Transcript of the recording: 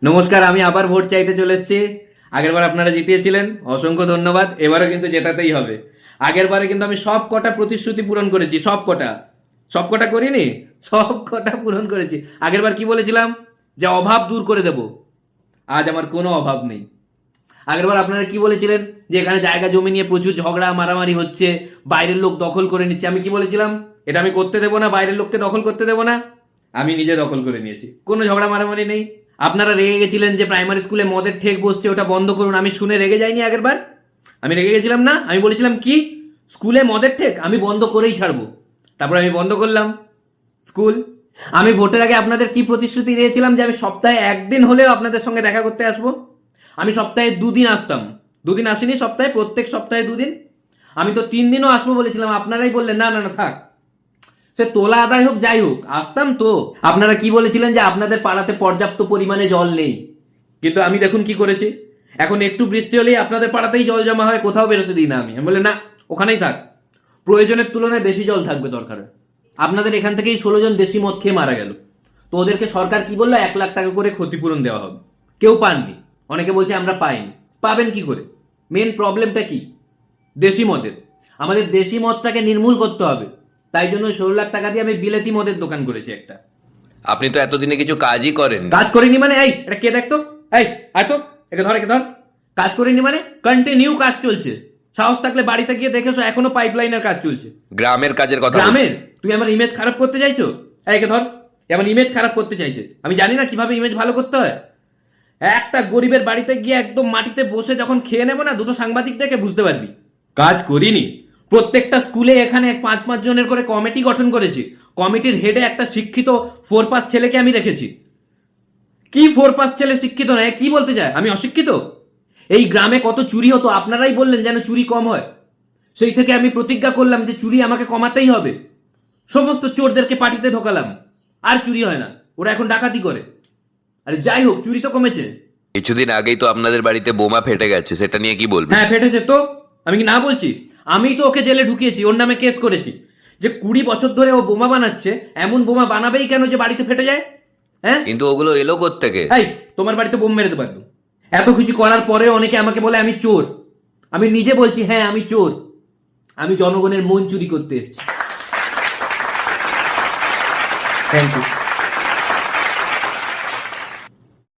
নমস্কার, আমি আবার ভোট চাইতে চলে এসেছি। আগেরবার আপনারা জিতিয়েছিলেন, অসংখ্য ধন্যবাদ। এবারও কিন্তু জেতাতেই হবে। আগেরবারে কিন্তু আমি সব কটা প্রতিশ্রুতি পূরণ করেছি, সব কটা করিনি, সব কটা পূরণ করেছি। আগেরবার কি বলেছিলাম? যে অভাব দূর করে দেব। আজ আমার কোনো অভাব নেই। আগেরবার আপনারা কি বলেছিলেন? যে এখানে জায়গা জমি নিয়ে প্রচুর ঝগড়া মারামারি হচ্ছে, বাইরের লোক দখল করে নিচ্ছে। আমি কি বলেছিলাম? এটা আমি করতে দেবো না, বাইরের লোককে দখল করতে দেবো না। আমি নিজে দখল করে নিয়েছি, কোনো ঝগড়া মারামারি নেই। আপনারা রেগে গেছিলেন যে প্রাইমারি স্কুলে মদের ঠেক বসছে, ওটা বন্ধ করুন। আমি শুনে রেগে যাইনি আগেরবার? আমি রেগে গেছিলাম না? আমি বলেছিলাম কি, স্কুলে মদের ঠেক আমি বন্ধ করেই ছাড়বো। তারপর আমি বন্ধ করলাম স্কুল। আমি ভোটের আগে আপনাদের কি প্রতিশ্রুতি দিয়েছিলাম? যে আমি সপ্তাহে একদিন হলেও আপনাদের সঙ্গে দেখা করতে আসবো। আমি সপ্তাহে দুদিন আসতাম, দুদিন আসিনি সপ্তাহে, প্রত্যেক সপ্তাহে দুদিন। আমি তো 3 দিনও আসবো বলেছিলাম, আপনারাই বললেন না না না থাক, সে তোলা আদায় হোক যাই হোক, আসতাম তো। আপনারা কি বলেছিলেন? যে আপনাদের পাড়াতে পর্যাপ্ত পরিমাণে জল নেই। কিন্তু আমি দেখুন কি করেছি, এখন একটু বৃষ্টি হলেই আপনাদের পাড়াতেই জল জমা হয়, কোথাও বেরোতে দিই না। আমি বলে না, ওখানেই থাক, প্রয়োজনের তুলনায় বেশি জল থাকবে দরকার। আপনাদের এখান থেকেই 16 জন দেশি মদ খেয়ে মারা গেল, তো ওদেরকে সরকার কি বললো? 1 লাখ টাকা করে ক্ষতিপূরণ দেওয়া হবে। কেউ পাননি, অনেকে বলছে আমরা পাইনি। পাবেন কি করে? মেন প্রবলেমটা কি? দেশি মদের। আমাদের দেশি মদটাকে নির্মূল করতে হবে। তাই জন্য 16 লাখ টাকা দিয়ে আমি বিলেতি মদের দোকান করেছি একটা। আপনি তো এতদিনে কিছু কাজই করেন। কাজ করিনি মানে? এই এটা কে দেখতো? এই আয় তো, একে ধর, একে ধর। কাজ করিনি মানে? কন্টিনিউ কাজ চলছে। সাহস থাকলে বাড়িতে গিয়ে দেখেছো, এখনো পাইপলাইনের কাজ চলছে। গ্রামের কাজের কথা গ্রামের? তুমি আমার ইমেজ খারাপ করতে চাইছো? একে ধর, এমন ইমেজ খারাপ করতে চাইছে। আমি জানি না কিভাবে ইমেজ ভালো করতে হয়। একটা গরিবের বাড়িতে গিয়ে একদম মাটিতে বসে যখন খেয়ে নেবো না, দুটো সাংবাদিক দেখে বুঝতে পারবি কাজ করিনি। প্রত্যেকটা স্কুলে এখানে 5-5 জনের করে কমিটি গঠন করেছি। কমিটির হেডে একটা শিক্ষিত 4 পাস ছেলেকে আমি রেখেছি। কি 4 পাস ছেলে শিক্ষিত নয়? কি বলতে চায় আমি অশিক্ষিত? এই গ্রামে কত চুরি হতো, আপনারাই বললেন যেন চুরি কম হয়। সেই থেকে আমি প্রতিজ্ঞা করলাম যে চুরি আমাকে কমাতেই হবে। সমস্ত চোরদেরকে পার্টিতে ঢোকালাম, আর চুরি হয় না, ওরা এখন ডাকাতি করে। আরে যাই হোক, চুরি তো কমেছে। কিছুদিন আগেই তো আপনাদের বাড়িতে বোমা ফেটে গেছে, সেটা নিয়ে কি বলবেন? হ্যাঁ ফেটেছে তো, আমি কি না বলছি? আমি তো ওকে জেলে ঢুকিয়েছি, ওর নামে কেস করেছি। যে 20 বছর ধরে ও বোমা বানাচ্ছে, এমন বোমা বানাবেই কেন যে বাড়িতে ফেটে যায়? হ্যাঁ, কিন্তু ওগুলো এলো কোত্থেকে? এই তোমার বাড়িতে বোম মেরে দেবো একদম। এত কিছু করার পরে অনেকে আমাকে বলে আমি চোর। আমি নিজে বলছি হ্যাঁ আমি চোর। আমি জনগণের মন চুরি করতে এসেছি। Thank you.